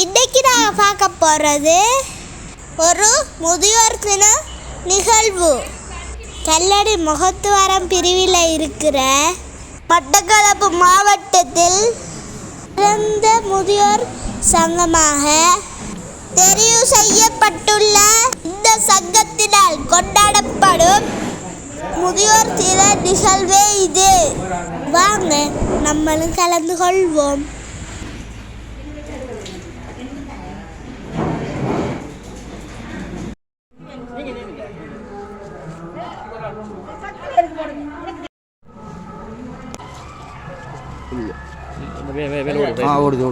இன்னைக்கு நான் பார்க்க போகிறது ஒரு முதியோர் தின நிகழ்வு. கல்லடி முகத்துவாரம் பிரிவில் இருக்கிற மட்டக்களப்பு மாவட்டத்தில் சிறந்த முதியோர் சங்கமாக தெரிவு செய்யப்பட்டுள்ள இந்த சங்கத்தினால் கொண்டாடப்படும் முதியோர் தின நிகழ்வே இது. வாங்க நம்மளும் கலந்து கொள்வோம். ஓடுது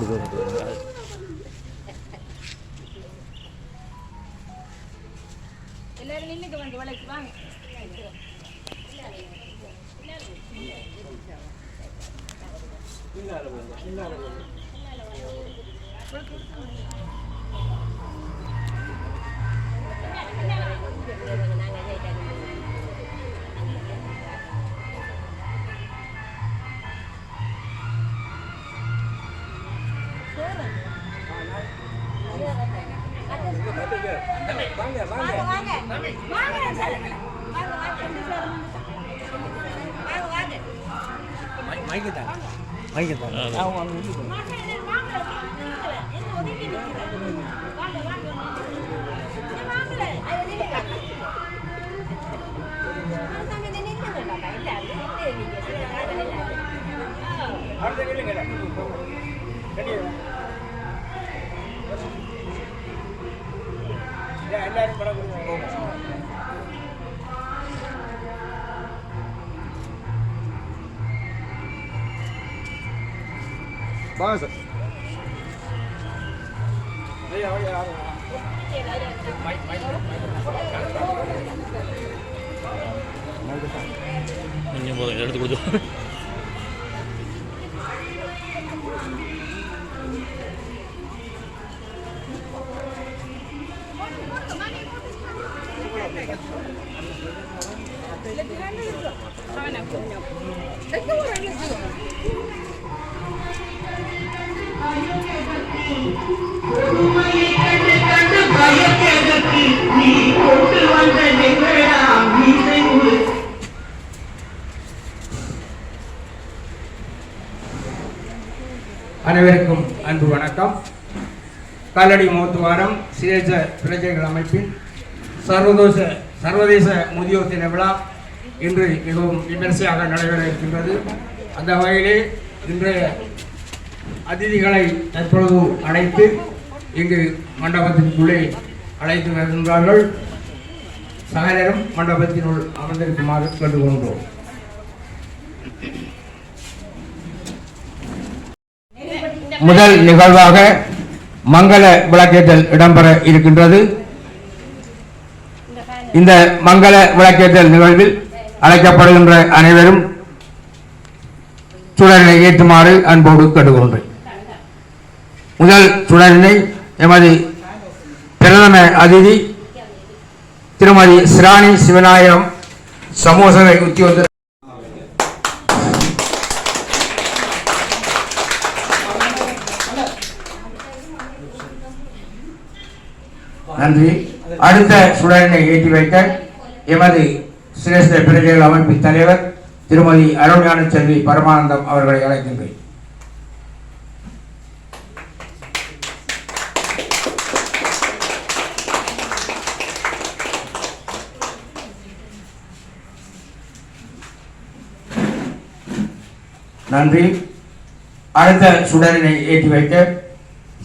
வாங்க சார். எடுத்து கொடுத்து அனைவருக்கும் அன்பு வணக்கம். கல்லடி முகத்துவாரம் சிரேச பிரஜைகள் அமைப்பின் சர்வதேச முதியோர் தின விழா இன்று மிகவும் விமர்சையாக நடைபெற இருக்கின்றது. அந்த வகையிலே இன்றைய அதிதிகளை தற்பொழுது அழைத்து இங்கு மண்டபத்திற்குள்ளே அழைத்து வருகின்றார்கள். சகலரும் மண்டபத்தினுள் அமர்ந்திருக்குமாறு கேட்டுக்கொண்டோம். முதல் நிகழ்வாக மங்கள விளக்கேற்றல் இடம்பெற இருக்கின்றது. இந்த மங்கள விளக்கேற்றல் நிகழ்வில் அழைக்கப்படுகின்ற அனைவரும் சுடரினை ஏற்றுமாறு அன்போடு கேட்டுக்கொண்டேன். முதல் சுடரினை எமது பிரதம அதிதி திருமதி சிராணி சிவநாயகம் சமூக சேவை உத்தியோகத்தர் நன்றி. அடுத்த சுடரினை ஏற்றி வைக்க எமது சிரேஷ்ட பிரஜைகள் அமைப்பின் தலைவர் திருமதி அருள்ஞான செல்வி பரமானந்தம் அவர்களை அழைக்கின்றேன். நன்றி. அடுத்த சுடரினை ஏற்றி வைக்க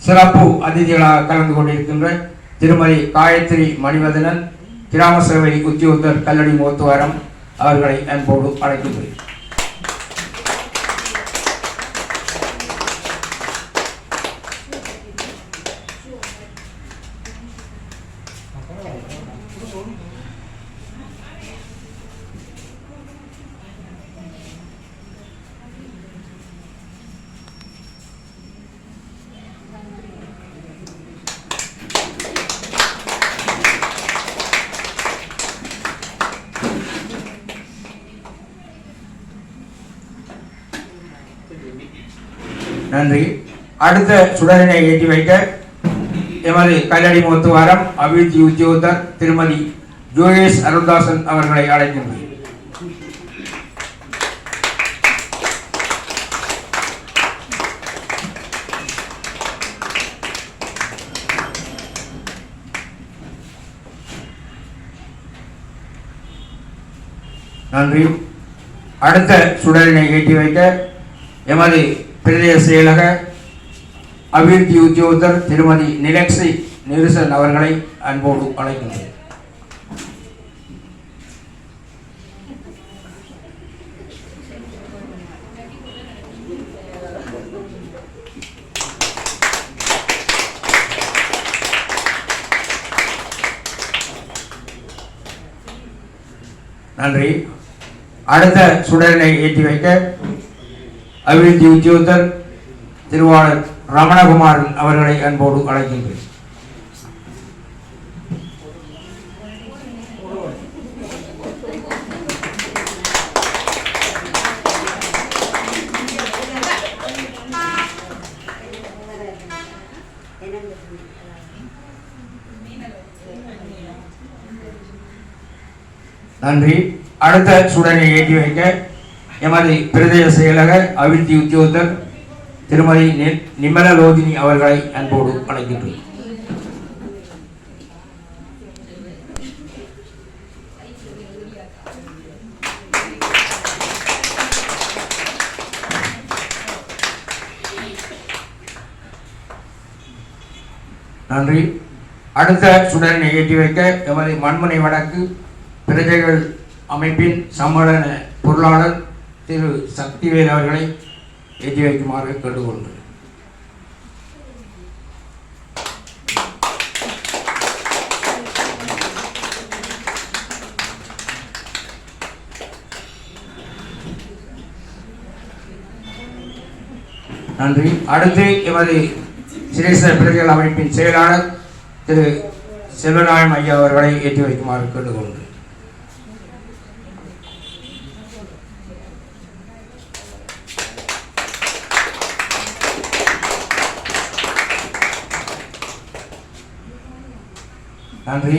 சிறப்பு அதிதிகளாக கலந்து கொண்டிருக்கின்ற திருமதி காயத்ரி மணிவதனன் கிராம சேவை உத்தியோகத்தர் கல்லடி முகத்துவாரம் அவர்களை அன்போடு அழைக்கின்றேன். நன்றி. அடுத்த சுடரினை ஏற்றி வைக்க எமது கல்லடி முத்துவாரம் அபிவிருத்தி உத்தியோகத்தர் திருமதி ஜோகேஷ் அருள்தாசன் அவர்களை அழைக்கின்றேன். நன்றி. அடுத்த சுடரினை ஏற்றி வைக்க எமது பிரதேச செயலக அபிவிருத்தி உத்தியோகத்தர் திருமதி நிலக்ஸி நிருசன் அவர்களை அன்போடு அழைக்கின்றேன். நன்றி. அடுத்த சுடரினை ஏற்றி வைக்க அபிவிருத்தி உத்தியோகத்தர் திருவாளர் ரமணகுமாரன் அவர்களை அன்போடு அழைக்கின்றேன். நன்றி. அடுத்த சுடரை ஏற்றி வைக்க எமது பிரதேச செயலக அபிவிருத்தி உத்தியோகத்தர் திருமதி நிமலலோதினி அவர்களை அன்போடு அழைக்கின்றேன். நன்றி. அடுத்த சுடரினை ஏற்றி வைக்க எமது மண்முனை வடக்கு பிரஜைகள் அமைப்பின் சம்மேளன பொருளாளர் திரு சக்திவேல் அவர்களை ஏற்றி வைக்குமாறு கேட்டுக்கொள்கிறேன். நன்றி. அடுத்து எமது சிரேஷ்ட பிரஜைகள் அமைப்பின் செயலாளர் திரு செல்வநாயகம் ஐயா அவர்களை ஏற்றி வைக்குமாறு கேட்டுக்கொள்கிறேன். நன்றி.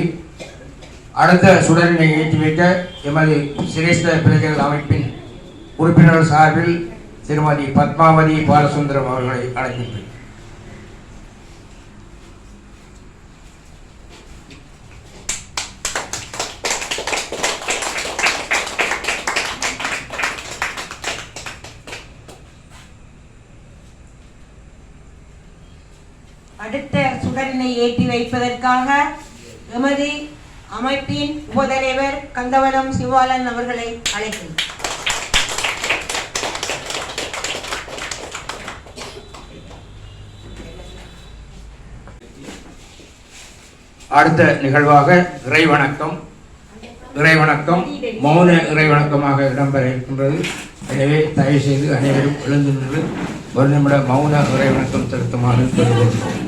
அடுத்த சுடரினை ஏற்றி வைக்க எமது சிரேஷ்ட பிரஜைகள் அமைப்பின் உறுப்பினர்கள் சார்பில் திருமதி பத்மாவதி பாலசுந்தரம் அவர்களை அழைக்கின்றேன். அடுத்த சுடரினை ஏற்றி வைப்பதற்காக எமது அமைப்பின் உபதலைவர் கந்தவனம் சிவாலன் அவர்களை அழைக்கின்றனர். அடுத்த நிகழ்வாக இறைவணக்கம் மௌன இறைவணக்கமாக இடம்பெற இருக்கின்றது. எனவே தயவு செய்து அனைவரும் எழுந்து நின்று ஒரு நிமிட மௌன இறைவணக்கம் செலுத்துமாறு கேட்டுக்கொள்கிறோம்.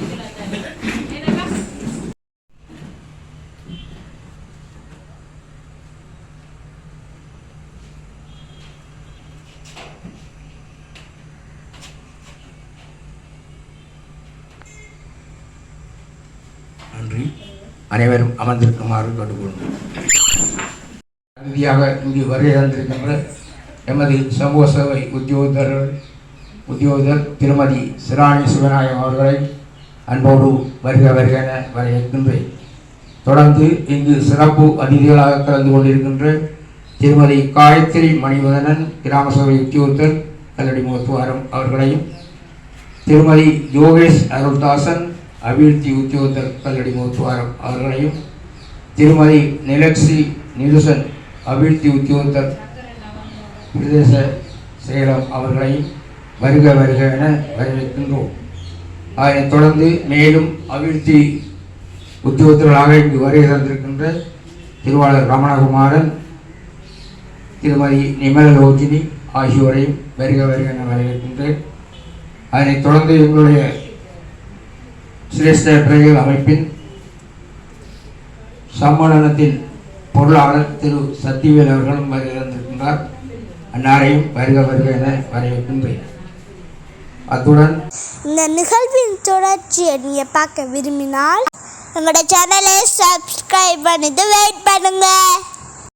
நன்றி. அனைவரும் அமர்ந்திருக்குமாறு கேட்டுக்கொள்கிறோம். இறுதியாக இங்கு வருகை தந்திருக்கின்ற எமது சமூக சேவை உத்தியோகத்தர் திருமதி சிராணி சிவநாயகம் அவர்களை அன்போடு வருக என வரவேற்கின்றேன். தொடர்ந்து இங்கு சிறப்பு அதிதிகளாக கலந்து கொண்டிருக்கின்ற திருமதி காயத்ரி மணிவதனன் கிராம சபை உத்தியோகத்தர் கல்லடி முத்துவாரம் அவர்களையும், திருமதி யோகேஷ் அருள்தாசன் அபிவிருத்தி உத்தியோகத்தர் கல்லடி முத்துவாரம் அவர்களையும், திருமதி நிலக்ஸி நிருசன் அபிவிருத்தி உத்தியோகத்தர் பிரதேச செயலம் அவர்களையும் வருக என வரவேற்கின்றோம். அதனைத் தொடர்ந்து மேலும் அபிவிருத்தி உத்தியோகத்தர்களாக இங்கு வருகை தந்திருக்கின்ற திருவாளர் ரமணகுமாரன், திருமதி நிமலலோஜினி ஆகியோரையும் வருக என வரவேற்கின்றேன். அதனைத் தொடர்ந்து எங்களுடைய சிரேஷ்ட பிரஜைகள் அமைப்பின் சம்மேளனத்தின் பொருளாளர் திரு சத்திவேல் அவர்களும் வருகை தந்திருக்கின்றார். அன்னாரையும் வருக என வரவேற்கின்றேன். அத்துடன் இந்த நிகழ்வின் தொடர்ச்சியை நீங்கள் பார்க்க விரும்பினால் எங்களோட சேனலை சப்ஸ்கிரைப் பண்ணிட்டு வெயிட் பண்ணுங்க.